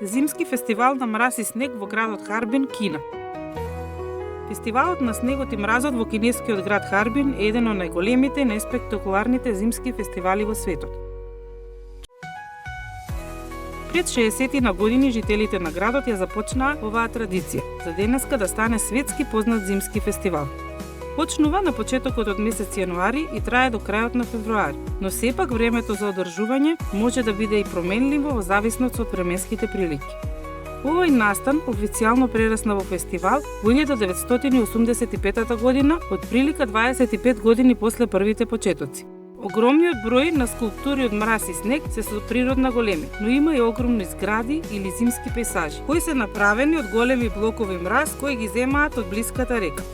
Зимски фестивал на мраз и снег во градот Харбин, Кина. Фестивалот на снегот и мразот во кинескиот град Харбин е еден од најголемите и најспектакуларните зимски фестивали во светот. Пред 60 на години жителите на градот ја започнаа оваа традиција за денеска да стане светски познат зимски фестивал. Почнува на почетокот од месец јануари и трае до крајот на февруари, но сепак времето за одржување може да биде и променливо во зависност од временските прилики. Овој настан официјално прерасна во фестивал во 1985 година, од прилика 25 години после првите почетоци. Огромниот број на скулптури од мраз и снег се со природна големина, но има и огромни згради или зимски пейзажи, кои се направени од големи блокови мраз кои ги земаат од блиската река.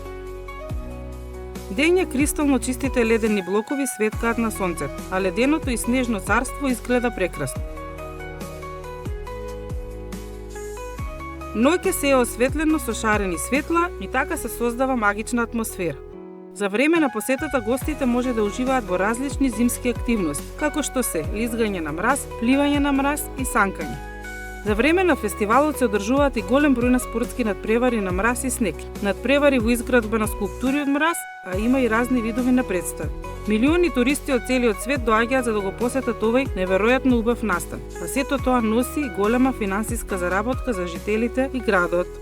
Дење кристално чистите ледени блокови светкаат на сонцето, а леденото и снежно царство изгледа прекрасно. Ноќе се е осветлено со шарени светла и така се создава магична атмосфера. За време на посетата гостите може да уживаат во различни зимски активности, како што се лизгање на мраз, пливање на мраз и санкање. За време на фестивалот се одржуваат и голем број на спортски надпревари на мраз и снег, надпревари во изградба на скулптури од мраз, а има и разни видови на представи. Милиони туристи од целиот свет доаѓаат за да го посетат овој неверојатно убав настан, а сето тоа носи и голема финансиска заработка за жителите и градот.